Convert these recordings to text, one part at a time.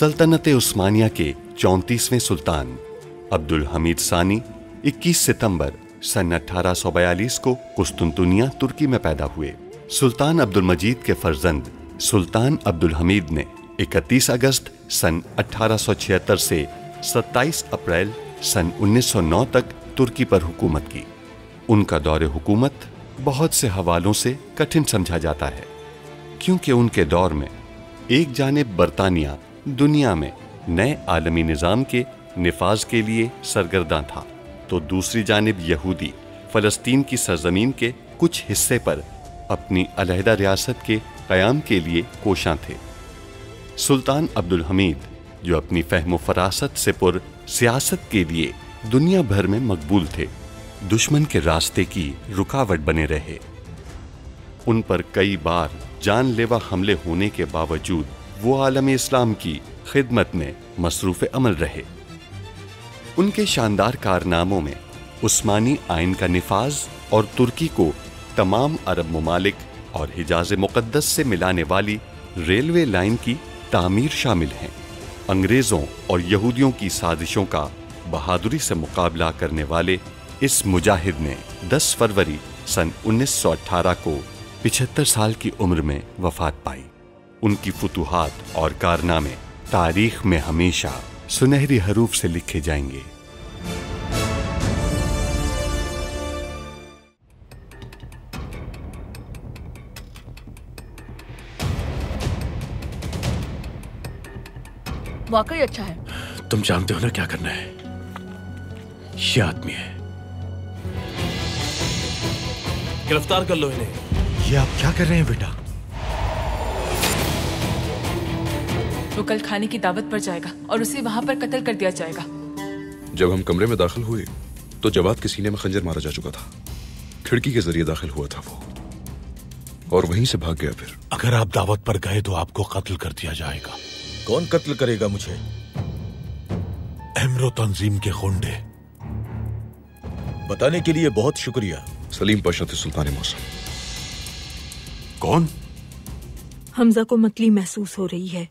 सल्तनत उस्मानिया के 34वें सुल्तान अब्दुल हमीद सानी 21 सितंबर सन 1842 को कुस्तुनतुनिया तुर्की में पैदा हुए। सुल्तान अब्दुल मजीद के फर्जंद सुल्तान अब्दुल हमीद ने 31 अगस्त सन 1876 से 27 अप्रैल सन 1909 तक तुर्की पर हुकूमत की। उनका दौरे हुकूमत बहुत से हवालों से कठिन समझा जाता है, क्योंकि उनके दौर में एक जानिब बरतानिया दुनिया में नए आलमी निज़ाम के निफाज के लिए सरगर्दां था, तो दूसरी जानिब यहूदी फ़लस्तीन की सरजमीन के कुछ हिस्से पर अपनी अलहदा रियासत के क़याम के लिए कोशां थे। सुल्तान अब्दुल हमीद, जो अपनी फ़हम फ़रासत से पुर सियासत के लिए दुनिया भर में मकबूल थे, दुश्मन के रास्ते की रुकावट बने रहे। उन पर कई बार जानलेवा हमले होने के बावजूद वो आलम इस्लाम की खिदमत में मसरूफ़ अमल रहे। उनके शानदार कारनामों में उस्मानी आइन का निफाज और तुर्की को तमाम अरब ममालिक और हिजाज़ मुक़द्दस से मिलाने वाली रेलवे लाइन की तामीर शामिल हैं। अंग्रेज़ों और यहूदियों की साजिशों का बहादुरी से मुकाबला करने वाले इस मुजाहिद ने 10 फरवरी सन 1918 को 75 साल की उम्र में वफात पाई। उनकी फुतूहात और कारनामे तारीख में हमेशा सुनहरी हरूफ से लिखे जाएंगे। वाकई अच्छा है। तुम जानते हो ना क्या करना है। ये आदमी है, गिरफ्तार कर लो इन्हें। ये आप क्या कर रहे हैं बेटा? वो कल खाने की दावत पर जाएगा और उसे वहां पर कत्ल कर दिया जाएगा। जब हम कमरे में दाखिल हुए तो जवाद के सीने में खंजर मारा जा चुका था। खिड़की के जरिए दाखिल हुआ था वो, और वहीं से भाग गया। फिर अगर आप दावत पर गए तो आपको कत्ल कर दिया जाएगा। कौन कत्ल करेगा मुझे? एमरो तंजीम के गुंडे। बताने के लिए बहुत शुक्रिया। सलीम पाशा थे सुल्तान मौसम। कौन? हमजा को मतली महसूस हो रही है,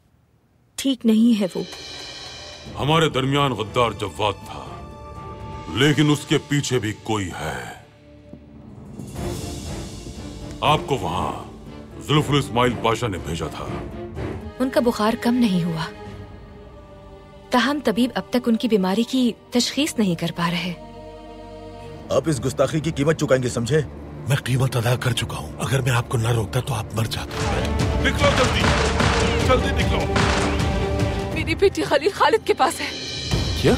ठीक नहीं है वो। हमारे दरमियान गद्दार जव्वाद था, लेकिन उसके पीछे भी कोई है। आपको वहां जुल्फुल इस्माइल पाशा ने भेजा था। उनका बुखार कम नहीं हुआ, ताहम तबीब अब तक उनकी बीमारी की तशखीस नहीं कर पा रहे। आप इस गुस्ताखी की कीमत चुकाएंगे, समझे? मैं कीमत अदा कर चुका हूँ। अगर मैं आपको न रोकता तो आप मर जाते। निकलो जल्दी, जल्दी निकलो। मेरी बेटी खलील खालिद के पास है। क्या?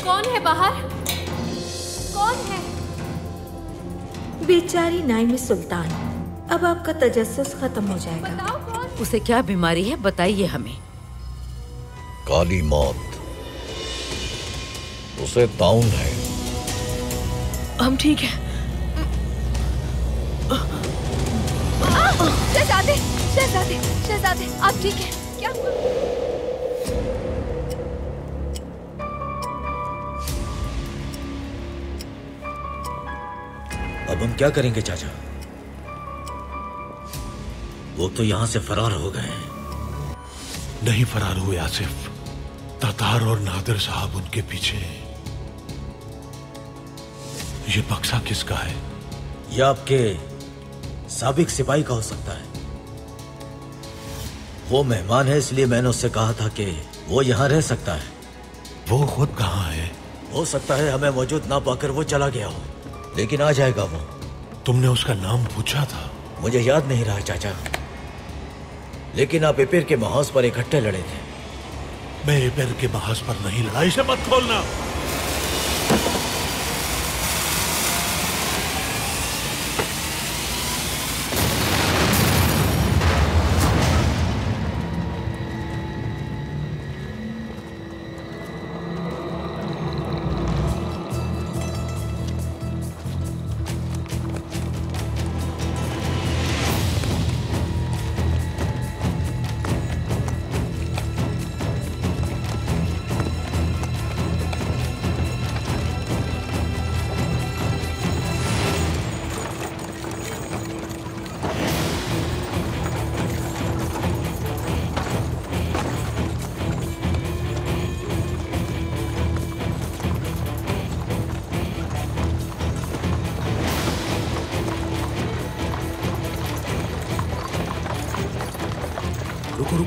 कौन है बाहर? कौन है? बेचारी नाइम सुल्तान, अब आपका तजस्सुस खत्म हो जाएगा। बताओ कौन? उसे क्या बीमारी है, बताइए हमें। काली मौत, उसे ताउन है। हम ठीक हैं। शहजादे, शहजादे, शहजादे, आप ठीक हैं? क्या? अब हम क्या करेंगे चाचा? वो तो यहाँ से फरार हो गए हैं। नहीं फरार हुए आसिफ, तातार और नादिर साहब उनके पीछे। ये बक्सा किसका है? ये आपके साबिक सिपाही का हो सकता है। वो मेहमान है, इसलिए मैंने उससे कहा था कि वो यहाँ रह सकता है। वो खुद कहाँ है? हो सकता है हमें मौजूद ना पाकर वो चला गया हो, लेकिन आ जाएगा वो। तुमने उसका नाम पूछा था? मुझे याद नहीं रहा चाचा, लेकिन आप एपिर के महाज पर इकट्ठे लड़े थे। मैं एपिर के महाज पर नहीं लड़ा। इसे मत खोलना।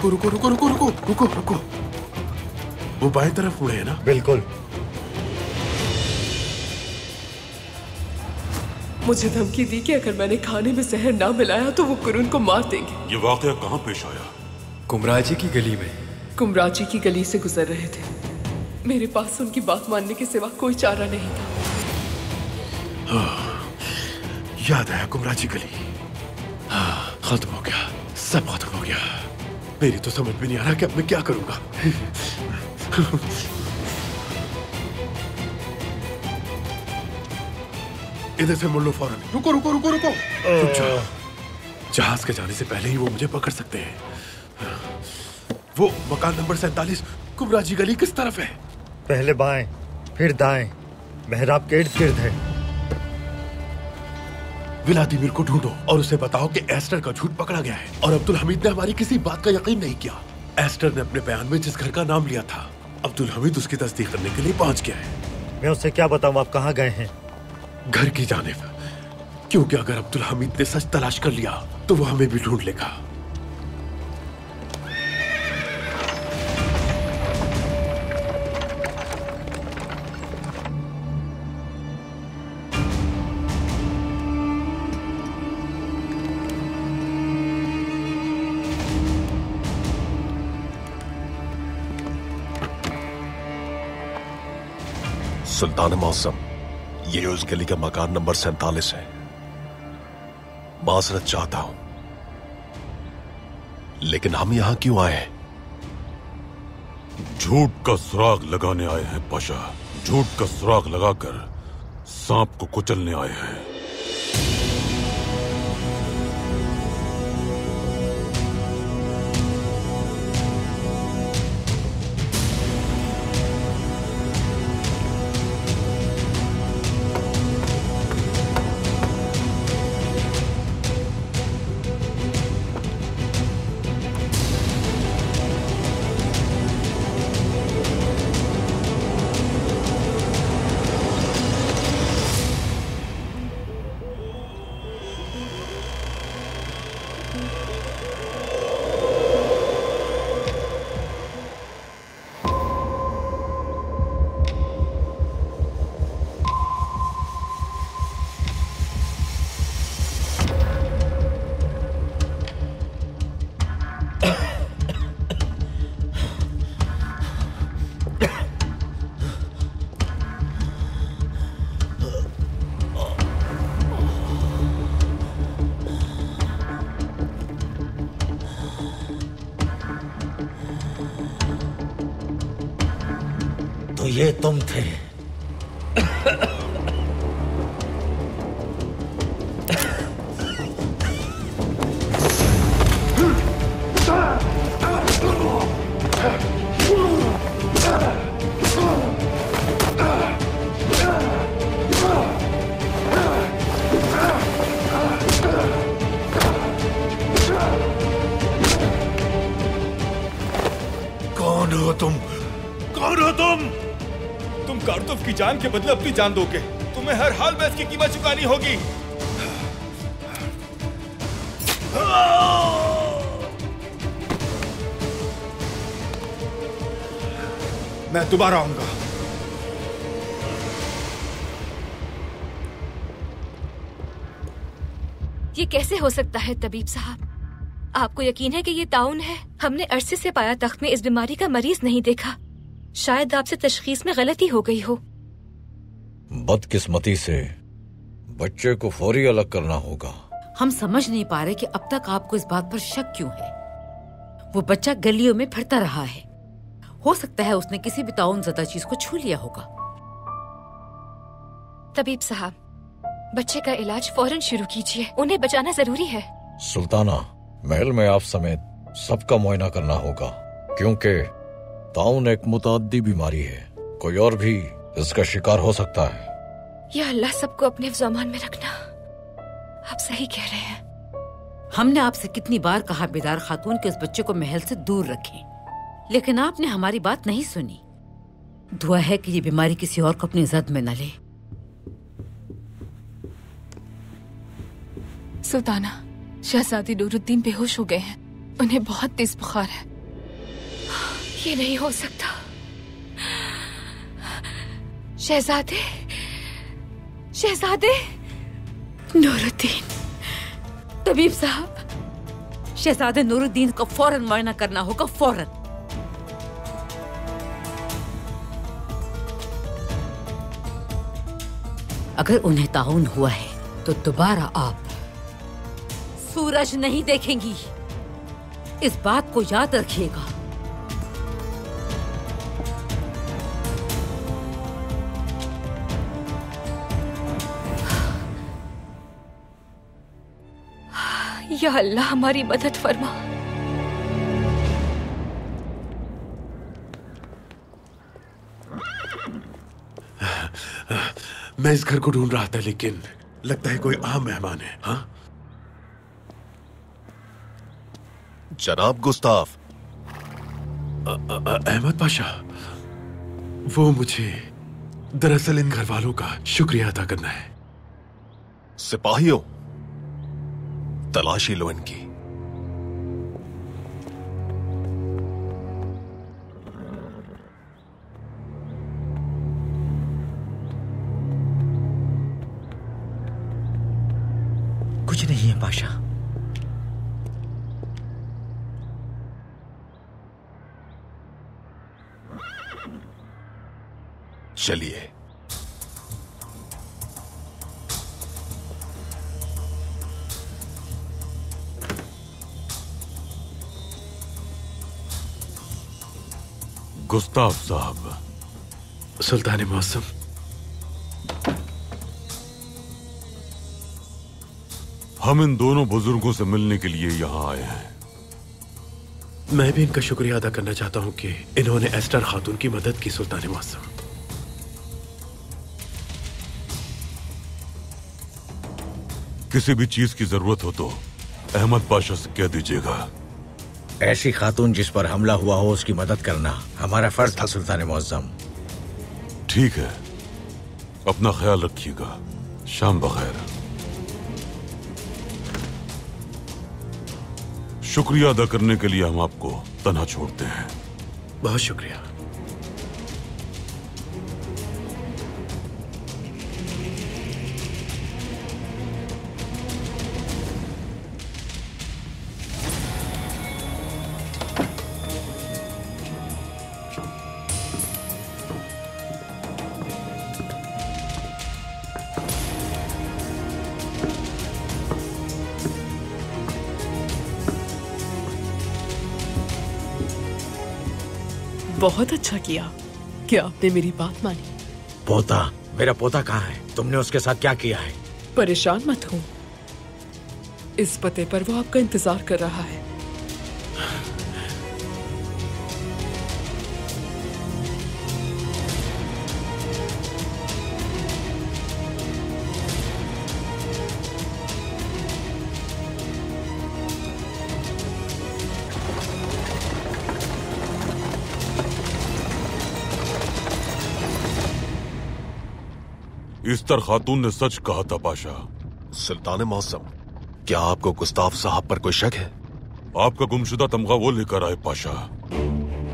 रुको रुको रुको रुको रुको रुको रुको। वो बाएं तरफ मुड़े है ना? बिल्कुल। मुझे धमकी दी कि अगर मैंने खाने में जहर ना मिलाया तो वो कुरुन को मार देंगे। ये वाकया कहाँ पेश आया? कुमराजी की गली में। कुमराजी की गली से गुजर रहे थे। मेरे पास उनकी बात मानने के सिवा कोई चारा नहीं था। याद आया कुमराजी गली। खत्म हो गया, सब खत्म हो गया। मेरी तो समझ में नहीं आ रहा कि अब मैं क्या करूंगा। इधर से मुड़ लो फौरन। रुको रुको रुको रुको। जहाज के जाने से पहले ही वो मुझे पकड़ सकते हैं। वो मकान नंबर 47 कुमराजी गली किस तरफ है? पहले बाएं, फिर दाएं। मेहराब के इर्द गिर्द है। व्लादिमीर को ढूंढो और उसे बताओ कि एस्टर का झूठ पकड़ा गया है और अब्दुल हमीद ने हमारी किसी बात का यकीन नहीं किया। एस्टर ने अपने बयान में जिस घर का नाम लिया था, अब्दुल हमीद उसकी तस्दीक करने के लिए पहुंच गया है। मैं उससे क्या बताऊं आप कहाँ गए हैं? घर की जानिब, क्योंकि अगर अब्दुल हमीद ने सच तलाश कर लिया तो वो हमें भी ढूंढ लेगा। सुल्तान मौसम, ये उस गली का मकान नंबर 47 है। माजरत चाहता हूं, लेकिन हम यहां क्यों आए? झूठ का सुराग लगाने आए हैं पाशा। झूठ का सुराग लगाकर सांप को कुचलने आए हैं। तो ये तुम थे। कौन हो तुम? कौन हो तुम? तुम कारतूफ की जान के बदले अपनी जान दोगे। तुम्हें हर हाल में इसकी कीमत चुकानी होगी। मैं दोबारा आऊंगा। ये कैसे हो सकता है तबीब साहब? आपको यकीन है कि ये ताउन है? हमने अरसे से पाया तख्त में इस बीमारी का मरीज नहीं देखा। शायद आपसे तशखीस में गलती हो गई हो। बदकिस्मती से बच्चे को फौरी अलग करना होगा। हम समझ नहीं पा रहे कि अब तक आपको इस बात पर शक क्यों है। वो बच्चा गलियों में फिरता रहा है। हो सकता है उसने किसी भी ताउन ज़दा चीज को छू लिया होगा। तबीब साहब, बच्चे का इलाज फौरन शुरू कीजिए। उन्हें बचाना जरूरी है। सुल्ताना, महल में आप समेत सबका मुआयना करना होगा, क्योंकि ताउन एक मुताद्दी बीमारी है। कोई और भी इसका शिकार हो सकता है। या अल्लाह सबको अपने ज़मान में रखना। आप सही कह रहे हैं। हमने आपसे कितनी बार कहा बेदार खातून के उस बच्चे को महल से दूर रखें, लेकिन आपने हमारी बात नहीं सुनी। दुआ है कि ये बीमारी किसी और को अपनी जद में न ले। सुल्ताना, शहजादी नूरुद्दीन बेहोश हो गए हैं। उन्हें बहुत तेज बुखार है। ये नहीं हो सकता। शहजादे, शहजादे नूरुद्दीन। तबीब साहब, शहजादे नूरुद्दीन को फौरन मुआयना करना होगा, फौरन। अगर उन्हें ताउन हुआ है तो दोबारा आप सूरज नहीं देखेंगी, इस बात को याद रखिएगा। या अल्लाह हमारी मदद फरमा। मैं इस घर को ढूंढ रहा था, लेकिन लगता है कोई आम मेहमान है। हाँ जनाब गुस्ताफ। अहमद पाशा, वो मुझे दरअसल इन घर वालों का शुक्रिया अदा करना है। सिपाहियों, तलाशी लो इनकी। कुछ नहीं है पाशा। चलिए। गुस्ताफ साहब। सुल्तान मौसम, हम इन दोनों बुजुर्गों से मिलने के लिए यहाँ आए हैं। मैं भी इनका शुक्रिया अदा करना चाहता हूँ कि इन्होंने एस्टर खातून की मदद की। सुल्तान मौसम, किसी भी चीज की जरूरत हो तो अहमद पाशा से कह दीजिएगा। ऐसी खातून जिस पर हमला हुआ हो उसकी मदद करना हमारा फर्ज था सुल्तान मुअज्जम। ठीक है, अपना ख्याल रखिएगा। शाम बखैर। शुक्रिया अदा करने के लिए हम आपको तन्हा छोड़ते हैं। बहुत शुक्रिया। बहुत अच्छा किया कि आपने मेरी बात मानी। पोता, मेरा पोता कहाँ है? तुमने उसके साथ क्या किया है? परेशान मत हो, इस पते पर वो आपका इंतजार कर रहा है। इस्तर खातून ने सच कहा था पाशा। सुल्तान मौसम, क्या आपको गुस्ताफ साहब पर कोई शक है? आपका गुमशुदा तमगा वो लेकर आए पाशा।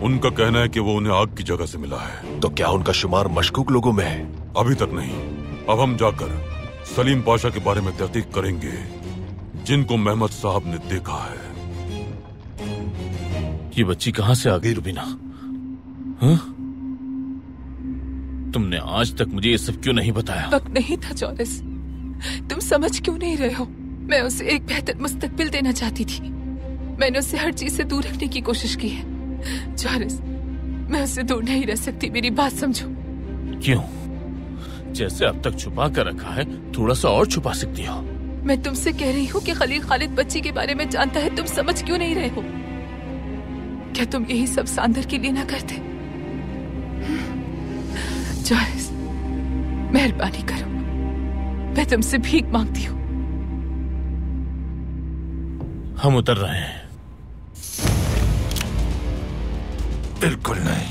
उनका कहना है कि वो उन्हें आग की जगह से मिला है। तो क्या उनका शुमार मशकूक लोगों में है? अभी तक नहीं। अब हम जाकर सलीम पाशा के बारे में तहकीक करेंगे, जिनको मेहमद साहब ने देखा है। ये बच्ची कहाँ से आ गई रुबीना? हाँ? तुमने आज तक मुझे ये सब क्यों नहीं बताया? वक्त नहीं था जॉरिस, तुम समझ क्यों नहीं रहे हो? मैं उसे एक बेहतर मुस्तकबिल देना चाहती थी। मैंने उसे हर चीज से दूर रखने की कोशिश की है। जॉरिस, मैं उससे दूर नहीं रह सकती, मेरी बात समझो। क्यों? जैसे अब तक छुपा कर रखा है, थोड़ा सा और छुपा सकती हो। मैं तुमसे कह रही हूँ कि खलील खालिद बच्ची के बारे में जानता है, तुम समझ क्यों नहीं रहे हो? क्या तुम यही सब सांदर के लिए ना करते? जॉरिस, मेहरबानी करो, मैं तुमसे भीख मांगती हूँ। हम उतर रहे हैं। बिल्कुल नहीं।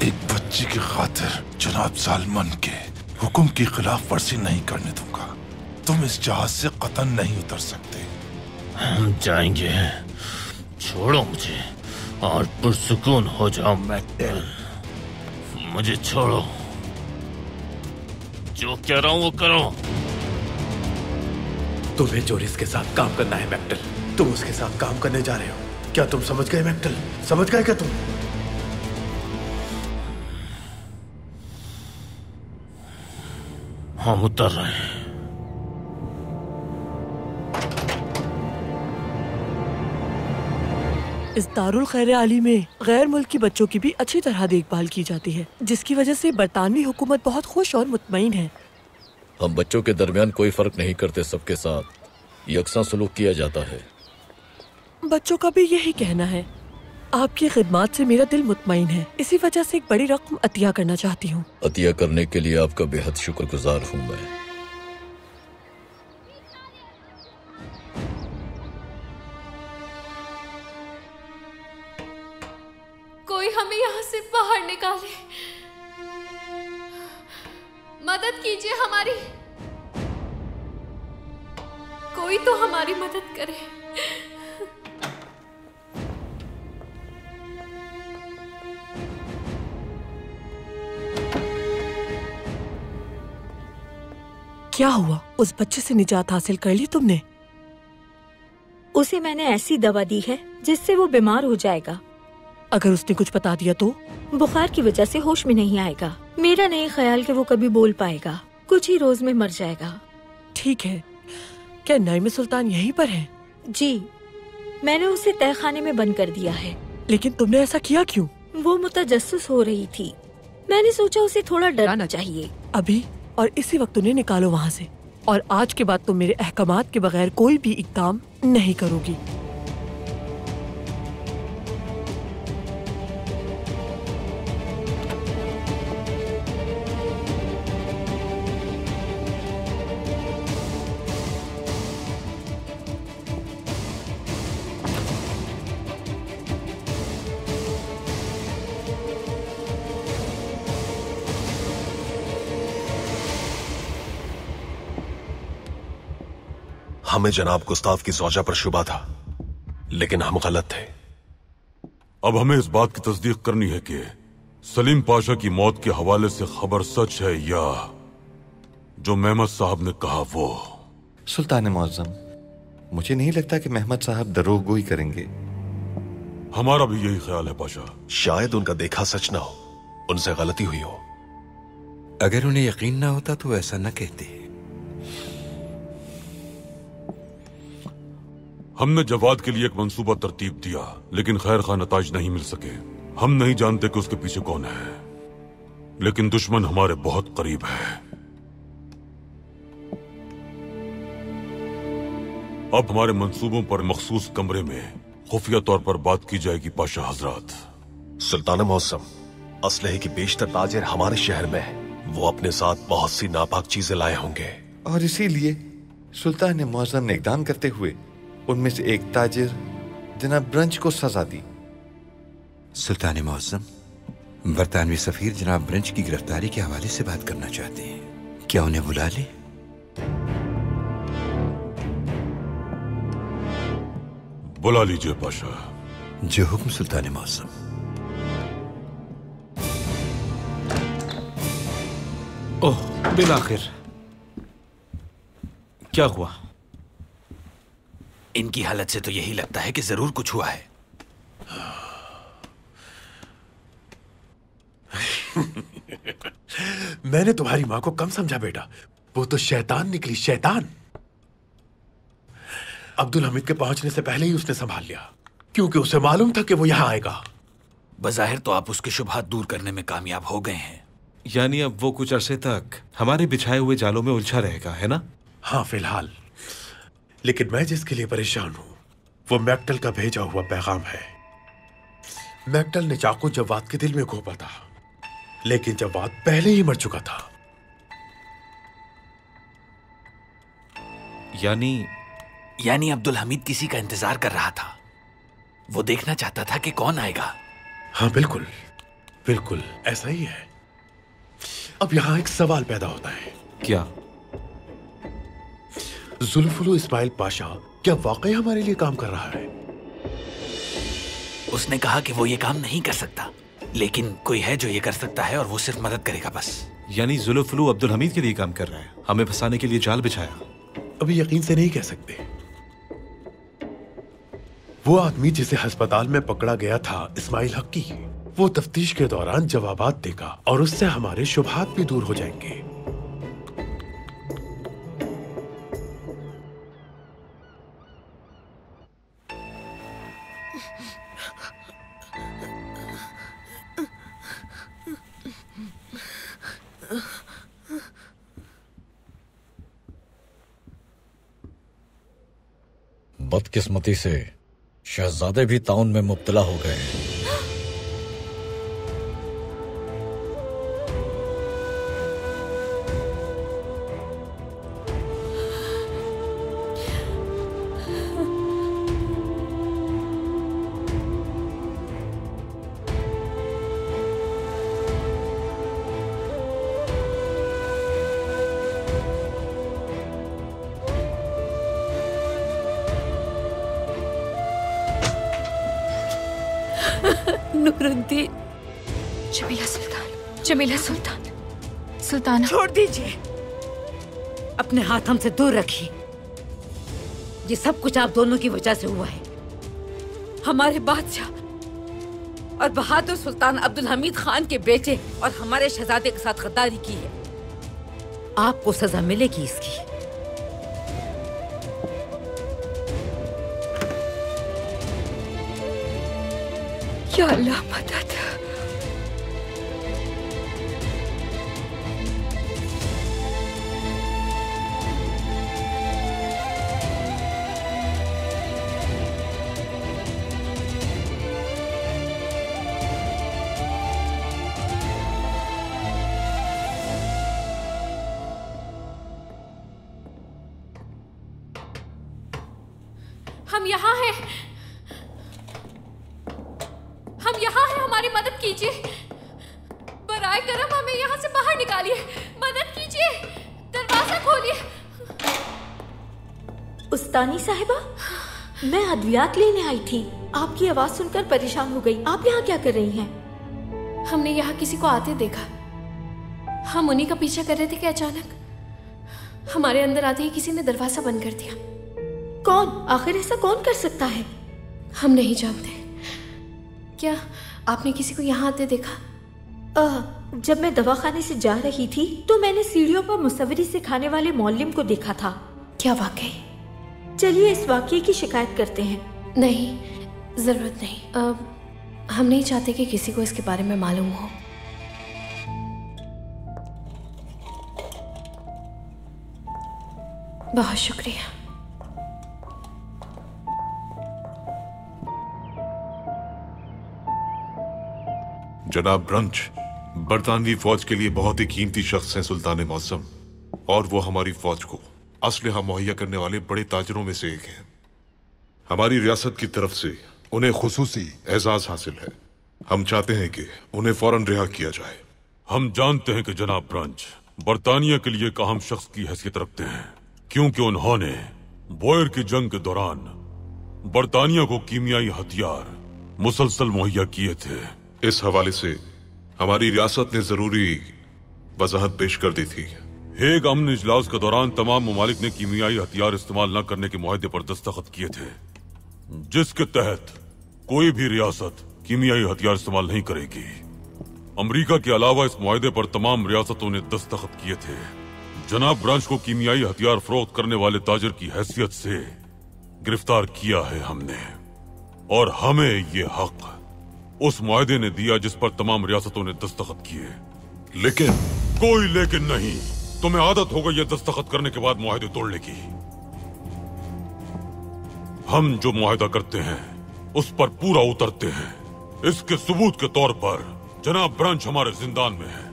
एक बच्ची की खातिर जनाब सालमान के हुक्म की खिलाफ वर्जी नहीं करने दूंगा। तुम इस जहाज से कतन नहीं उतर सकते। हम जाएंगे, छोड़ो मुझे। और पुरसुकून हो जाओ मैकटेल। मुझे छोड़ो, जो कह रहा हूं वो करो। तुम्हें जोरिस के साथ काम करना है मैकटेल। तुम उसके साथ काम करने जा रहे हो। क्या तुम समझ गए मैकटेल? समझ गए क्या तुम? हम उतर रहे हैं। इस दारुल खैर आली में गैर मुल्की बच्चों की भी अच्छी तरह देखभाल की जाती है, जिसकी वजह से बरतानवी हुकूमत बहुत खुश और मुतमईन है। हम बच्चों के दरमियान कोई फर्क नहीं करते, सबके साथ यकसा सलूक किया जाता है। बच्चों का भी यही कहना है। आपकी खिदमत से मेरा दिल मुतमईन है, इसी वजह से एक बड़ी रकम अतिया करना चाहती हूँ। अतिया करने के लिए आपका बेहद शुक्रगुजार हूँ मैं। कोई हमें यहाँ से बाहर निकाले, मदद कीजिए हमारी। कोई तो हमारी मदद करे। क्या हुआ? उस बच्चे से निजात हासिल कर ली तुमने? उसे मैंने ऐसी दवा दी है जिससे वो बीमार हो जाएगा। अगर उसने कुछ बता दिया तो? बुखार की वजह से होश में नहीं आएगा। मेरा नहीं ख्याल कि वो कभी बोल पाएगा। कुछ ही रोज में मर जाएगा। ठीक है। क्या नईम सुल्तान यहीं पर है? जी, मैंने उसे तहखाने में बंद कर दिया है। लेकिन तुमने ऐसा किया क्यों? वो मुतजस्सिस हो रही थी। मैंने सोचा उसे थोड़ा डराना चाहिए। अभी और इसी वक्त उन्हें निकालो वहाँ से। और आज के बाद तुम मेरे अहकामात के बगैर कोई भी इक़दाम नहीं करोगी। हमें जनाब गुस्ताफ की ज़ौजा पर शुबा था, लेकिन हम गलत थे। अब हमें इस बात की तस्दीक करनी है कि सलीम पाशा की मौत के हवाले से खबर सच है या जो मेहमद साहब ने कहा वो। सुल्तान मुअज्जम, मुझे नहीं लगता कि मेहमद साहब दरोगोई करेंगे। हमारा भी यही ख्याल है पाशा। शायद उनका देखा सच ना हो, उनसे गलती हुई हो। अगर उन्हें यकीन ना होता तो ऐसा न कहते। हमने जवाद के लिए एक मंसूबा तरतीब दिया, लेकिन खैर खा नताज नहीं मिल सके। हम नहीं जानते कि उसके पीछे कौन है, लेकिन दुश्मन हमारे बहुत करीब है। अब हमारे मंसूबों पर मखसूस कमरे में खुफिया तौर पर बात की जाएगी पाशा हजरात। सुल्तान मौसम, असलहे की बेशतर ताजिर हमारे शहर में है। वो अपने साथ बहुत सी नापाक चीजें लाए होंगे, और इसीलिए सुल्तान मुअज्जम ने इक़दाम करते हुए उनमें से एक ताजिर जनाब ब्रंच को सजा दी। सुल्तान मुअज्जम, बरतानवी सफीर जनाब ब्रंच की गिरफ्तारी के हवाले से बात करना चाहते हैं। क्या उन्हें बुला ले? बुला लीजिए पाशा। जो हुक्म सुल्तान मुअज्जम। ओह, बिलाखिर क्या हुआ? इनकी हालत से तो यही लगता है कि जरूर कुछ हुआ है। मैंने तुम्हारी माँ को कम समझा बेटा। वो तो शैतान निकली, शैतान। अब्दुल हमीद के पहुंचने से पहले ही उसने संभाल लिया, क्योंकि उसे मालूम था कि वो यहाँ आएगा। बज़ाहिर तो आप उसके शुबहात दूर करने में कामयाब हो गए हैं। यानी अब वो कुछ अरसे तक हमारे बिछाए हुए जालों में उलझा रहेगा, है ना? हाँ, फिलहाल। लेकिन मैं जिसके लिए परेशान हूं वो मैकटल का भेजा हुआ पैगाम है। मैकटल ने चाकू जवाद के दिल में घोंपा था, लेकिन जवाद पहले ही मर चुका था। यानी अब्दुल हमीद किसी का इंतजार कर रहा था। वो देखना चाहता था कि कौन आएगा। हाँ, बिल्कुल बिल्कुल ऐसा ही है। अब यहां एक सवाल पैदा होता है। क्या? जुल्फुल इस्माइल पाशा क्या वाकई हमारे लिए काम कर रहा है? उसने कहा कि वो ये काम नहीं कर सकता, लेकिन कोई है जो ये कर सकता है और वो सिर्फ मदद करेगा बस। यानी जुल्फुलू अब्दुल हमीद के लिए काम कर रहा है, हमें फंसाने के लिए जाल बिछाया। अभी यकीन से नहीं कह सकते। वो आदमी जिसे अस्पताल में पकड़ा गया था, इस्माइल हक्की, वो तफ्तीश के दौरान जवाबात देगा और उससे हमारे शुबहात भी दूर हो जाएंगे। बदकिस्मती से शहजादे भी ताउन में मुब्तला हो गए। नूरुद्दीन। जमीला सुल्तान, जमीला सुल्तान। सुल्तान छोड़ दीजिए, अपने हाथ हमसे दूर रखिए। ये सब कुछ आप दोनों की वजह से हुआ है। हमारे बादशाह और बहादुर सुल्तान अब्दुल हमीद खान के बेटे और हमारे शहजादे के साथ गद्दारी की है। आपको सजा मिलेगी इसकी। या अल्लाह मदद। हम यहाँ हैं, हम यहाँ हैं, हमारी मदद कीजिए। बराए करम हमें यहाँ से बाहर निकालिए, मदद कीजिए, दरवाजा खोलिए। उस्तानी साहिबा, मैं अद्वियात लेने आई थी। आपकी आवाज सुनकर परेशान हो गई। आप यहाँ क्या कर रही हैं? हमने यहाँ किसी को आते देखा। हम उन्हीं का पीछा कर रहे थे कि अचानक हमारे अंदर आते ही किसी ने दरवाजा बंद कर दिया। कौन? आखिर ऐसा कौन कर सकता है? हम नहीं जानते। क्या आपने किसी को यहाँ आते देखा? जब मैं दवाखाने से जा रही थी तो मैंने सीढ़ियों पर मुसव्वरी सिखाने वाले मौलिम को देखा था। क्या वाकई? चलिए इस वाकये की शिकायत करते हैं। नहीं, जरूरत नहीं। हम नहीं चाहते कि किसी को इसके बारे में मालूम हो। बहुत शुक्रिया। जनाब ब्रंच बरतानवी फौज के लिए बहुत ही कीमती शख्स हैं सुल्तान मौसम, और वो हमारी फौज को असलहा मुहैया करने वाले बड़े ताजरों में से एक हैं। हमारी रियासत की तरफ से उन्हें खुसूसी एजाज हासिल है। हम चाहते हैं कि उन्हें फौरन रिहा किया जाए। हम जानते हैं कि जनाब ब्रंच बरतानिया के लिए एक अहम शख्स की हैसियत रखते हैं, क्योंकि उन्होंने बोयर की जंग के दौरान बरतानिया को कीमियाई हथियार मुसलसल मुहैया किए थे। इस हवाले से हमारी रियासत ने जरूरी वजाहत पेश कर दी थी। हेग अमन इजलास के दौरान तमाम ममालिक ने कीमियाई हथियार इस्तेमाल न करने के मुआहदे पर दस्तखत किए थे, जिसके तहत कोई भी रियासत कीमियाई हथियार इस्तेमाल नहीं करेगी। अमेरिका के अलावा इस मुआहदे पर तमाम रियासतों ने दस्तखत किए थे। जनाब ब्रांच को कीमियाई हथियार फरोख्त करने वाले ताजर की हैसियत से गिरफ्तार किया है हमने, और हमें ये हक उस मुआहदे ने दिया जिस पर तमाम रियासतों ने दस्तखत किए। लेकिन कोई लेकिन नहीं, तुम्हें आदत हो गई है दस्तखत करने के बाद मुआहदे तोड़ने की। हम जो मुआहदा करते हैं उस पर पूरा उतरते हैं। इसके सबूत के तौर पर जनाब ब्रांच हमारे जिंदान में है।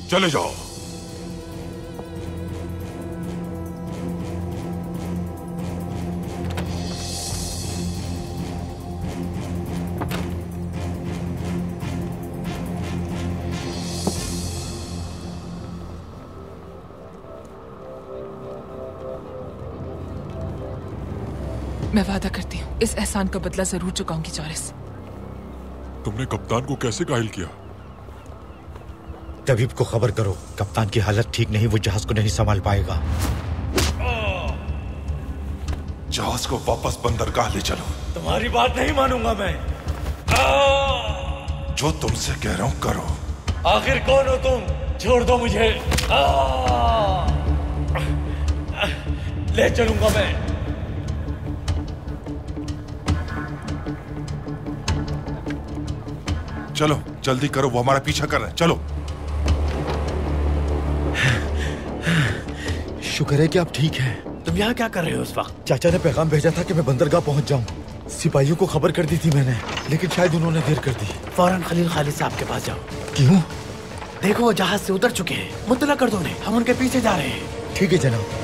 चले जाओ। मैं वादा करती हूँ इस एहसान का बदला जरूर चुकाऊंगी जॉरिस। तुमने कप्तान को कैसे घायल किया? तबीब को खबर करो, कप्तान की हालत ठीक नहीं, वो जहाज को नहीं संभाल पाएगा। जहाज को वापस बंदरगाह ले चलो। तुम्हारी बात नहीं मानूंगा मैं। जो तुमसे कह रहा हूं करो। आखिर कौन हो तुम? छोड़ दो मुझे। ले चलूंगा मैं। चलो जल्दी करो, वो हमारा पीछा कर रहे हैं। चलो। शुक्र है कि आप ठीक हैं। तुम यहाँ क्या कर रहे हो इस वक्त? चाचा ने पैगाम भेजा था कि मैं बंदरगाह पहुंच जाऊं। सिपाहियों को खबर कर दी थी मैंने, लेकिन शायद उन्होंने देर कर दी। फौरन खलील खालिद साहब के पास जाओ। क्यों? देखो वो जहाज से उतर चुके हैं, मुतला कर दो उन्हें, हम उनके पीछे जा रहे हैं। ठीक है जनाब।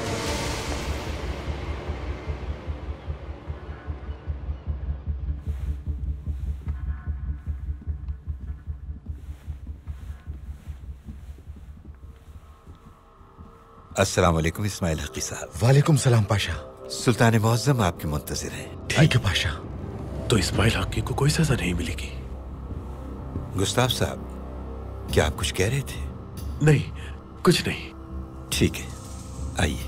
अस्सलाम वालेकुम इस्माइल हकी साहब। वालेकुम सलाम पाशा। सुल्तान मुअज्जम आपके मुंतजिर हैं। ठीक है पाशा। तो इस्माइल हकी को कोई सजा नहीं मिलेगी? गुस्ताफ साहब, क्या आप कुछ कह रहे थे? नहीं, कुछ नहीं। ठीक है, आइए।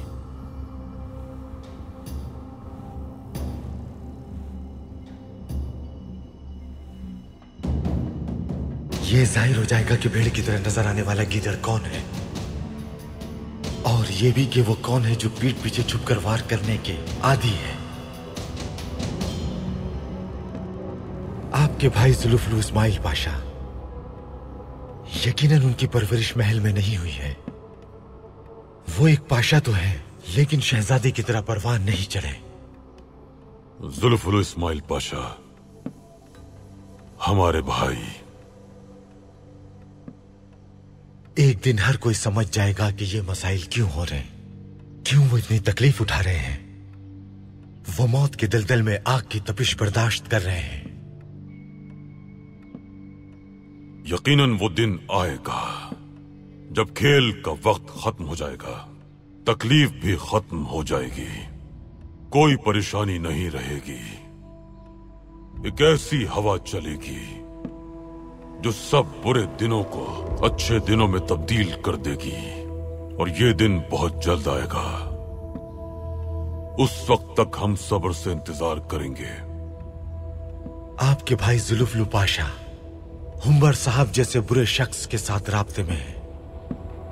ये जाहिर हो जाएगा कि भेड़ की तरह नजर आने वाला गीदड़ कौन है, और ये भी कि वो कौन है जो पीठ पीछे छुपकर वार करने के आदी है। आपके भाई जुल्फुल इस्माइल पाशा, यकीनन उनकी परवरिश महल में नहीं हुई है। वो एक पाशा तो है, लेकिन शहजादे की तरह परवान नहीं चढ़े। जुल्फुल इस्माइल पाशा हमारे भाई। एक दिन हर कोई समझ जाएगा कि ये मसाइल क्यों हो रहे हैं, क्यों वो इतनी तकलीफ उठा रहे हैं। वो मौत के दलदल में आग की तपिश बर्दाश्त कर रहे हैं। यकीनन वो दिन आएगा जब खेल का वक्त खत्म हो जाएगा, तकलीफ भी खत्म हो जाएगी, कोई परेशानी नहीं रहेगी। एक ऐसी हवा चलेगी जो सब बुरे दिनों को अच्छे दिनों में तब्दील कर देगी, और ये दिन बहुत जल्द आएगा। उस वक्त तक हम सब्र से इंतजार करेंगे। आपके भाई जुल्फुल पाशा हुम्बर साहब जैसे बुरे शख्स के साथ राब्ते में है,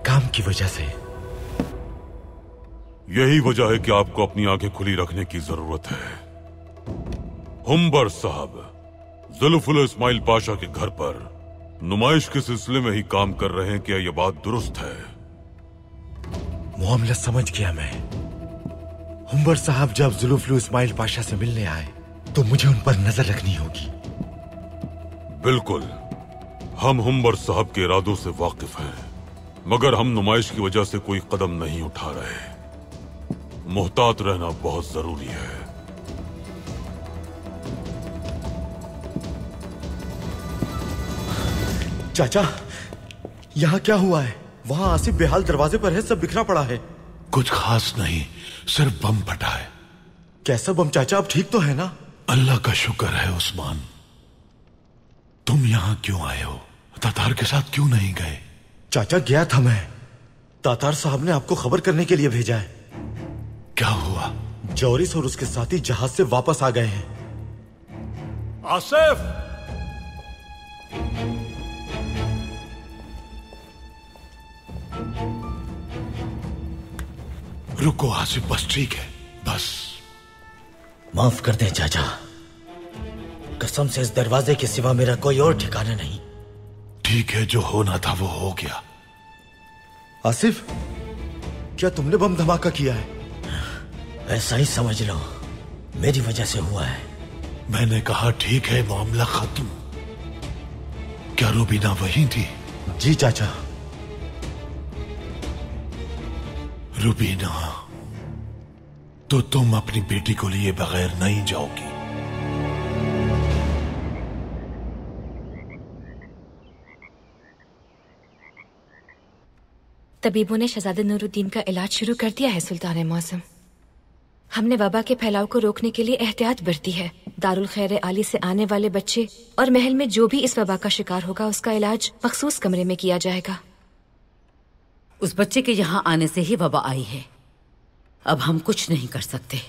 काम की वजह से। यही वजह है कि आपको अपनी आंखें खुली रखने की जरूरत है। हुम्बर साहब जुल्फुल इस्माइल पाशा के घर पर नुमाइश के सिलसिले में ही काम कर रहे हैं। क्या यह बात दुरुस्त है? मामला समझ गया मैं। हुम्बर साहब जब जुल्फुल इस्माइल पाशा से मिलने आए तो मुझे उन पर नजर रखनी होगी। बिल्कुल, हम हुम्बर साहब के इरादों से वाकिफ हैं, मगर हम नुमाइश की वजह से कोई कदम नहीं उठा रहे। मुहतात रहना बहुत जरूरी है। चाचा, यहाँ क्या हुआ है? वहाँ आसिफ बेहाल दरवाजे पर है, सब बिखरा पड़ा है। कुछ खास नहीं, सिर्फ बम फटा है। कैसा बम चाचा? आप ठीक तो है ना? अल्लाह का शुक्र है उस्मान। तुम यहाँ क्यों आए हो? तातार के साथ क्यों नहीं गए? चाचा गया था मैं। तातार साहब ने आपको खबर करने के लिए भेजा है। क्या हुआ? जौरिस और उसके साथी जहाज से वापस आ गए हैं। आसिफ! रुको आसिफ, बस ठीक है, बस। माफ कर दें चाचा, कसम से इस दरवाजे के सिवा मेरा कोई और ठिकाना नहीं। ठीक है, जो होना था वो हो गया। आसिफ, क्या तुमने बम धमाका किया है? ऐसा ही समझ लो, मेरी वजह से हुआ है। मैंने कहा ठीक है, मामला खत्म। क्या रूबीना वहीं थी? जी चाचा। रूबीना, तो तुम अपनी बेटी को लिए बगैर नहीं जाओगी? तबीबों ने शहजादे नूरुद्दीन का इलाज शुरू कर दिया है सुल्तान मौसम। हमने वबा के फैलाव को रोकने के लिए एहतियात बरती है। दारुल खैर आली से आने वाले बच्चे और महल में जो भी इस वबा का शिकार होगा उसका इलाज मखसूस कमरे में किया जाएगा। उस बच्चे के यहाँ आने से ही वबा आई है, अब हम कुछ नहीं कर सकते।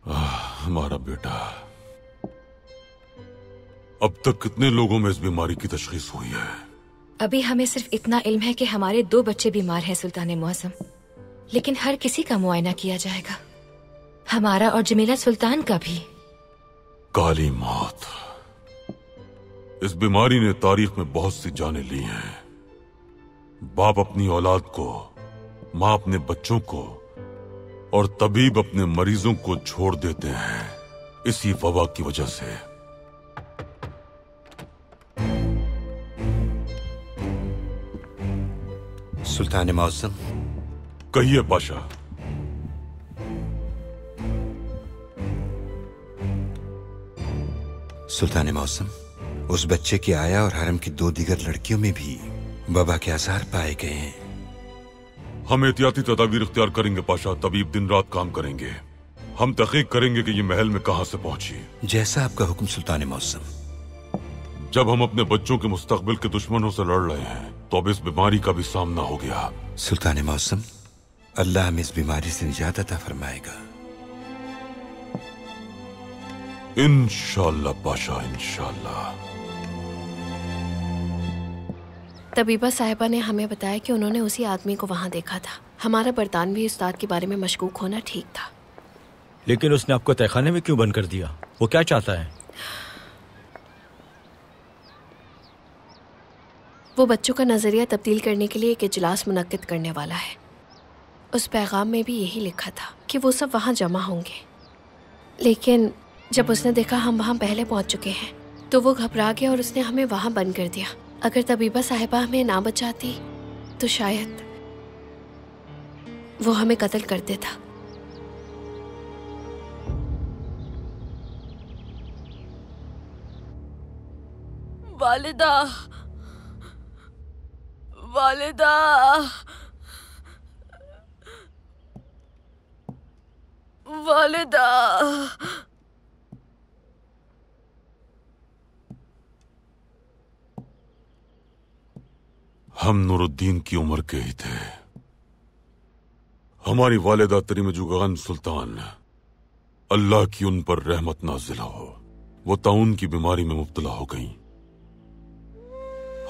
हमारा बेटा। अब तक कितने लोगों में इस बीमारी की तशखीस हुई है? अभी हमें सिर्फ इतना इल्म है कि हमारे 2 बच्चे बीमार हैं सुल्तान मुअज़्ज़म, लेकिन हर किसी का मुआयना किया जाएगा, हमारा और जमीला सुल्तान का भी। काली मौत। इस बीमारी ने तारीख में बहुत सी जानें ली हैं। बाप अपनी औलाद को, माँ अपने बच्चों को और तबीब अपने मरीजों को छोड़ देते हैं इसी वबा की वजह से। सुल्तान मुअज़्ज़म। कहिए पाशा। सुल्तान मुअज़्ज़म, उस बच्चे की आया और हरम की 2 दीगर लड़कियों में भी वबा के आसार पाए गए हैं। हम एहतियाती तदाबीर इख्तियार करेंगे पाशा। तबीब दिन रात काम करेंगे। हम तहकीक करेंगे कि ये महल में कहां से पहुंची। जैसा आपका हुक्म सुल्तान मुअज़्ज़म। जब हम अपने बच्चों के मुस्तकबिल के दुश्मनों से लड़ रहे हैं तो अब इस बीमारी का भी सामना हो गया। सुल्तान मुअज़्ज़म, अल्लाह हमें इस बीमारी से निजात अता फरमाएगा। इंशाअल्लाह पाशा, इंशाअल्लाह। तबीबा साहिबा ने हमें बताया कि उन्होंने उसी आदमी को वहाँ देखा था। हमारा बरतानवी उस्ताद के बारे में मशकूक होना ठीक था। लेकिन उसने आपको तहखाने में क्यों बंद कर दिया? वो क्या चाहता है? वो बच्चों का नजरिया तब्दील करने के लिए एक इजलास मुनक्किद करने वाला है। उस पैगाम में भी यही लिखा था कि वो सब वहाँ जमा होंगे। लेकिन जब उसने देखा हम वहाँ पहले पहुँच चुके हैं तो वो घबरा गया और उसने हमें वहाँ बंद कर दिया। अगर तबीबा साहिबा हमें ना बचाती तो शायद वो हमें कत्ल कर देता। वालिदा, वालिदा, वालिदा। हम नूरुद्दीन की उम्र के ही थे। हमारी वालिदा तरीमजुगान सुल्तान, अल्लाह की उन पर रहमत नाजिल हो, वो ताउन की बीमारी में मुब्तला हो गईं।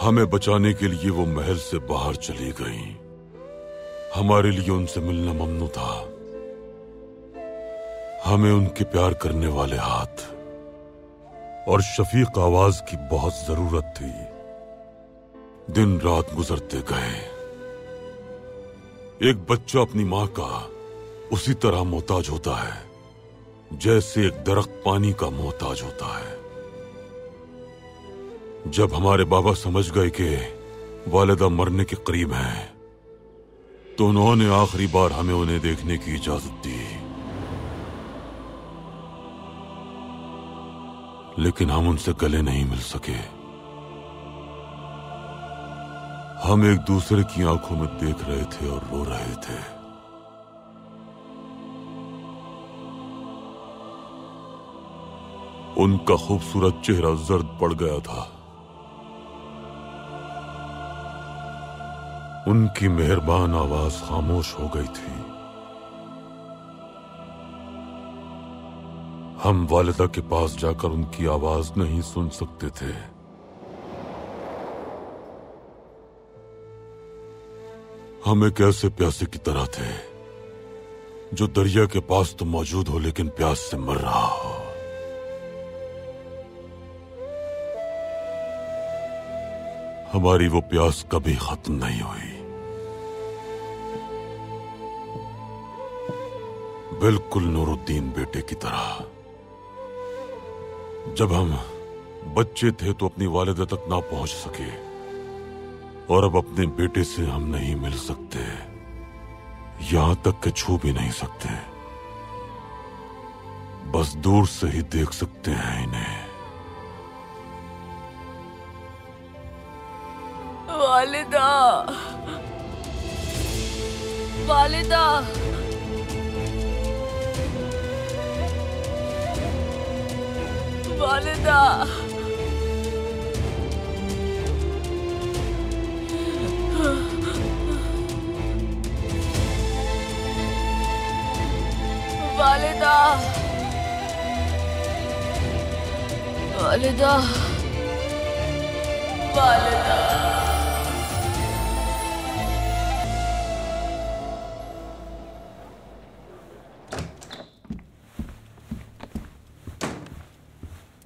हमें बचाने के लिए वो महल से बाहर चली गईं। हमारे लिए उनसे मिलना ममनू था। हमें उनके प्यार करने वाले हाथ और शफीक आवाज की बहुत जरूरत थी। दिन रात गुजरते गए। एक बच्चा अपनी मां का उसी तरह मोहताज होता है जैसे एक दरख्त पानी का मोहताज होता है। जब हमारे बाबा समझ गए कि वालिदा मरने के करीब हैं तो उन्होंने आखिरी बार हमें उन्हें देखने की इजाजत दी। लेकिन हम उनसे गले नहीं मिल सके। हम एक दूसरे की आंखों में देख रहे थे और रो रहे थे। उनका खूबसूरत चेहरा जर्द पड़ गया था। उनकी मेहरबान आवाज खामोश हो गई थी। हम वालिदा के पास जाकर उनकी आवाज नहीं सुन सकते थे। हम एक ऐसे प्यासे की तरह थे जो दरिया के पास तो मौजूद हो लेकिन प्यास से मर रहा हो। हमारी वो प्यास कभी खत्म नहीं हुई। बिल्कुल नूरुद्दीन बेटे की तरह। जब हम बच्चे थे तो अपनी वालिदा तक ना पहुंच सके और अब अपने बेटे से हम नहीं मिल सकते, यहां तक कि छू भी नहीं सकते। बस दूर से ही देख सकते हैं इन्हें। वालिदा, वालिदा, वालिदा। वालिदा, वालिदा, वालिदा।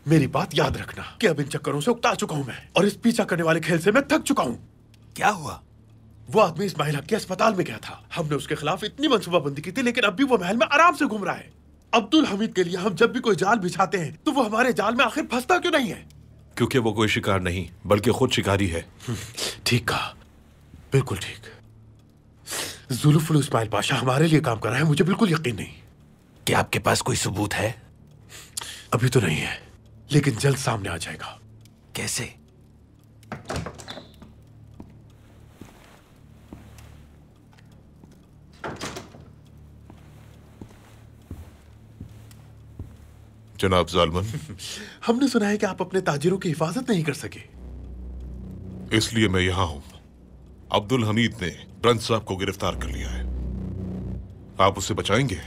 मेरी बात याद रखना कि अब इन चक्करों से उकता चुका हूं मैं, और इस पीछा करने वाले खेल से मैं थक चुका हूं। क्या हुआ? वो आदमी इस्माइल हक के अस्पताल में गया था। हमने उसके खिलाफ इतनी मंसूबाबंदी की थी, लेकिन अब भी वो महल में आराम से घूम रहा है। अब्दुल हमीद के लिए हम जब भी कोई जाल बिछाते हैं तो वो हमारे जाल में आखिर फंसता क्यों नहीं है? क्योंकि वो कोई शिकार नहीं बल्कि खुद शिकारी है। ठीक कहा, बिल्कुल ठीक। जुल्फुल इस्माइल पाशा हमारे लिए काम कर रहा है, मुझे बिल्कुल यकीन नहीं। क्या आपके पास कोई सबूत है? अभी तो नहीं है, लेकिन जल्द सामने आ जाएगा। कैसे? जनाब जालमन, हमने सुना है कि आप अपने ताजिरों की हिफाजत नहीं कर सके, इसलिए मैं यहां हूं। अब्दुल हमीद ने ब्रंच साहब को गिरफ्तार कर लिया है। आप उसे बचाएंगे?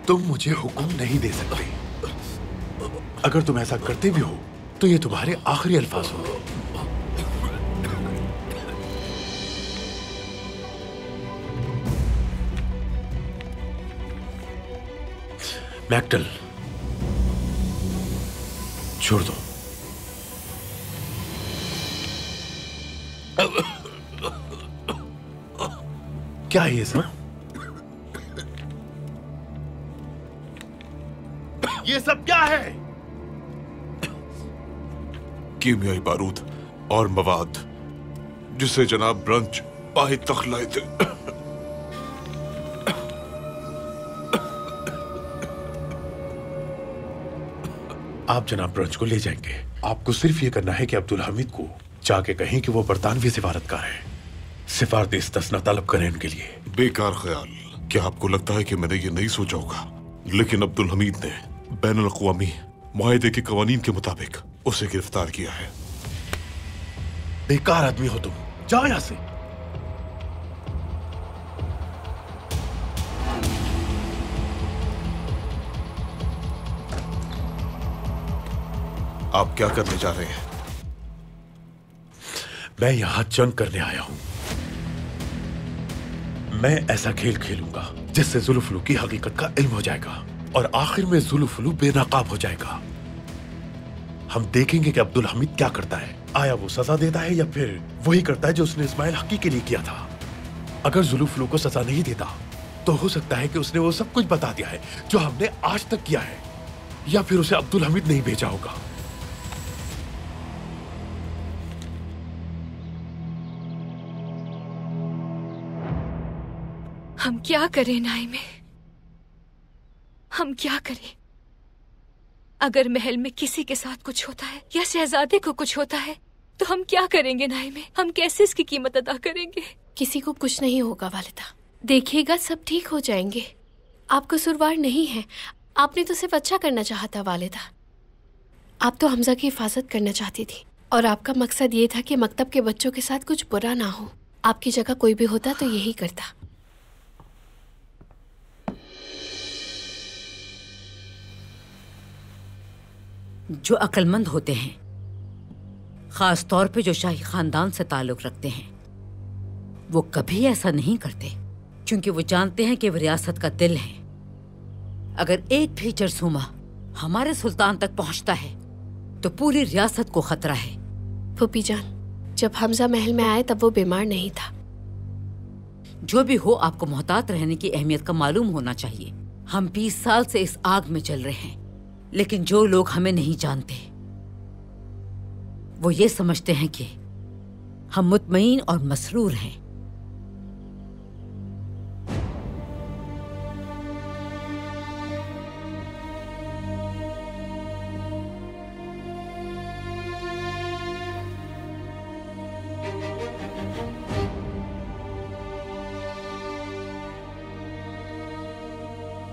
तुम मुझे हुक्म नहीं दे सकते। अगर तुम ऐसा करते भी हो तो ये तुम्हारे आखिरी अल्फाज होंगे। मैक्टल, छोड़ दो। क्या है ये सब? ये सब क्या है? कीमियाई बारूद और मवाद जिसे जनाब ब्रंच पाही तक लाए थे। आप जनाब ब्रंच को ले जाएंगे। आपको सिर्फ ये करना है कि अब्दुल हमीद को जाके कहें कि वो बरतानवी सिफारतकार है। सिफारत इस्तस्ना तलब करें उनके लिए। बेकार ख्याल। क्या आपको लगता है कि मैंने ये नहीं सोचा होगा? लेकिन अब्दुल हमीद ने बैनुल अक़वामी मुआहदे के कवानीन के मुताबिक उसे गिरफ्तार किया है। बेकार आदमी हो तुम, जाओ यहां से। आप क्या करने जा रहे हैं? मैं यहां जंग करने आया हूं। मैं ऐसा खेल खेलूंगा जिससे जुल्फुलू की हकीकत का इल्म हो जाएगा और आखिर में जुल्फुलू बेनकाब हो जाएगा। हम देखेंगे कि अब्दुल हमीद क्या करता है। आया वो सजा देता है या फिर वही करता है जो उसने इस्माइल हकी के लिए किया था। अगर जुल्फुलू को सजा नहीं देता तो हो सकता है कि उसने वो सब कुछ बता दिया है जो हमने आज तक किया है, या फिर उसे अब्दुल हमीद नहीं भेजा होगा। हम क्या करें नाइमे? हम क्या करें? अगर महल में किसी के साथ कुछ होता है या शहजादे को कुछ होता है तो हम क्या करेंगे नाइमे? हम कैसे इसकी कीमत अदा करेंगे? किसी को कुछ नहीं होगा वालिदा, देखिएगा सब ठीक हो जाएंगे। आप कसूरवार नहीं है। आपने तो सिर्फ अच्छा करना चाहा था वालिदा। आप तो हमजा की हिफाजत करना चाहती थी और आपका मकसद ये था कि मकतब के बच्चों के साथ कुछ बुरा ना हो। आपकी जगह कोई भी होता तो यही करता। जो अक्लमंद होते हैं, खास तौर पे जो शाही खानदान से ताल्लुक रखते हैं, वो कभी ऐसा नहीं करते, क्योंकि वो जानते हैं कि वो रियासत का दिल है। अगर एक भी जरसूमा हमारे सुल्तान तक पहुंचता है तो पूरी रियासत को खतरा है। फूफी जान, जब हमजा महल में आए तब वो बीमार नहीं था। जो भी हो, आपको मोहतात रहने की अहमियत का मालूम होना चाहिए। हम 20 साल से इस आग में जल रहे हैं, लेकिन जो लोग हमें नहीं जानते वो ये समझते हैं कि हम मुतमईन और मसरूर हैं।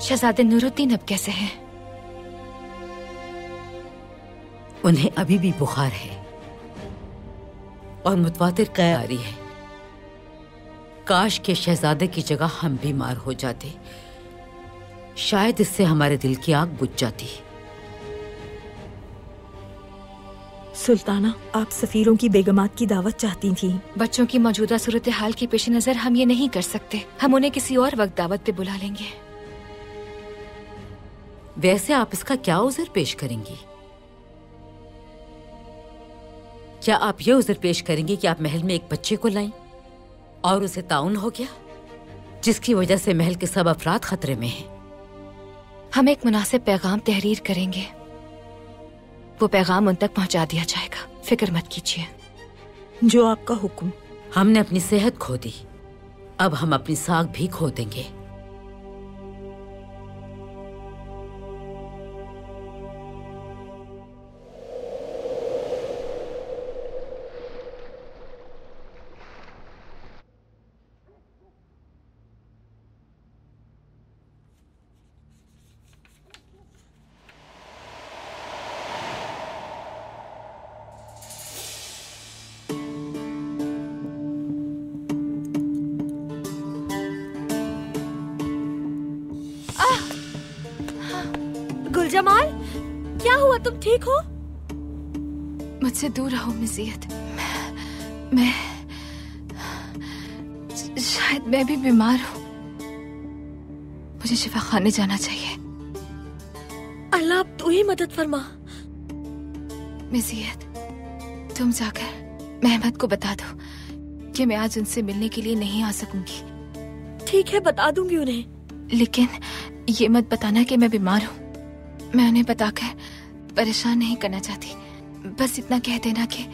शहजादे नूरुद्दीन अब कैसे हैं? उन्हें अभी भी बुखार है और मुतवातिर कै आ रही है। काश के शहजादे की जगह हम बीमार हो जाते, शायद इससे हमारे दिल की आग बुझ जाती। सुल्ताना, आप सफीरों की बेगमात की दावत चाहती थी। बच्चों की मौजूदा सूरत हाल के पेश नजर हम ये नहीं कर सकते। हम उन्हें किसी और वक्त दावत पे बुला लेंगे। वैसे आप इसका क्या उज़र पेश करेंगी? क्या आप ये उज़र पेश करेंगी कि आप महल में एक बच्चे को लाई और उसे ताउन हो गया, जिसकी वजह से महल के सब अफराद खतरे में हैं? हम एक मुनासिब पैगाम तहरीर करेंगे, वो पैगाम उन तक पहुंचा दिया जाएगा। फिक्र मत कीजिए। जो आपका हुक्म। हमने अपनी सेहत खो दी, अब हम अपनी साख भी खो देंगे। गुलजमाल, क्या हुआ? तुम ठीक हो? मुझसे दूर रहो मिज़ियत। मैं शायद मैं भी बीमार हूँ। मुझे शिफा खाने जाना चाहिए। अल्लाह तू ही मदद फरमा। मिज़ियत, तुम जाकर महमद को बता दो कि मैं आज उनसे मिलने के लिए नहीं आ सकूंगी। ठीक है, बता दूंगी उन्हें। लेकिन ये मत बताना कि मैं बीमार हूँ। मैं उन्हें बताकर परेशान नहीं करना चाहती। बस इतना कह देना कि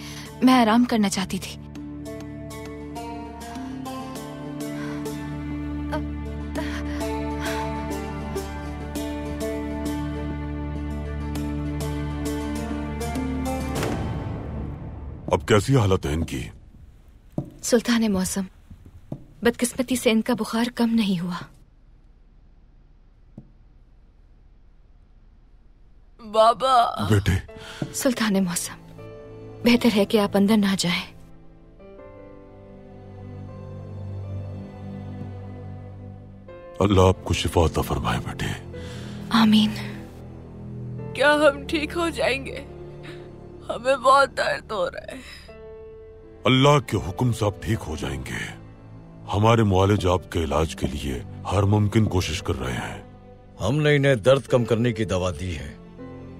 मैं आराम करना चाहती थी। अब कैसी हालत है इनकी? सुल्तान मौसम, बदकिस्मती से इनका बुखार कम नहीं हुआ। बाबा। बेटे। सुल्तान मौसम, बेहतर है कि आप अंदर ना जाएं। अल्लाह आपको शिफा अता फरमाए बेटे। आमीन। क्या हम ठीक हो जाएंगे? हमें बहुत दर्द हो रहा है। अल्लाह के हुक्म से आप ठीक हो जाएंगे। हमारे मुआलिज आपके इलाज के लिए हर मुमकिन कोशिश कर रहे हैं। हमने इन्हें दर्द कम करने की दवा दी है,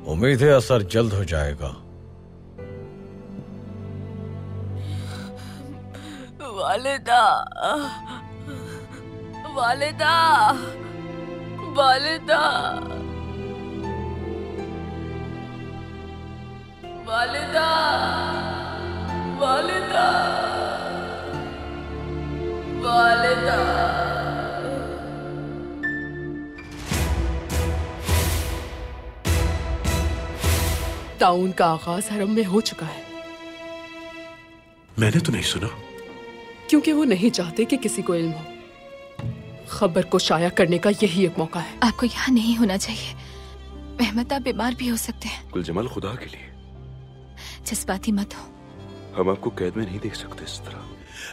उम्मीद है असर जल्द हो जाएगा। वालिदा, वालिदा, वालिदा, वालिदा, वालिदा, वालिदा। ताउन का आगाज हरम में हो चुका है। मैंने तो नहीं सुना। क्योंकि वो नहीं चाहते कि किसी को इल्म हो। खबर को शाया करने का यही एक मौका है। आपको यहाँ नहीं होना चाहिए। महमद, आप बीमार भी हो सकते हैं। गुलजमाल, खुदा के लिए जज्बाती मत हो। हम आपको कैद में नहीं देख सकते इस तरह।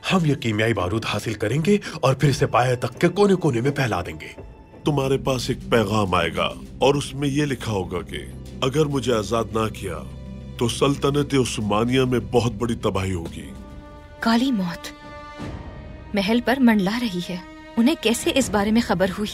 हम ये कीमियाई बारूद हासिल करेंगे और फिर इसे पाया तक के कोने कोने में फैला देंगे। तुम्हारे पास एक पैगाम आएगा और उसमें यह लिखा होगा कि अगर मुझे आजाद ना किया तो सल्तनत उस्मानिया में बहुत बड़ी तबाही होगी। काली मौत महल पर मंडला रही है। उन्हें कैसे इस बारे में खबर हुई?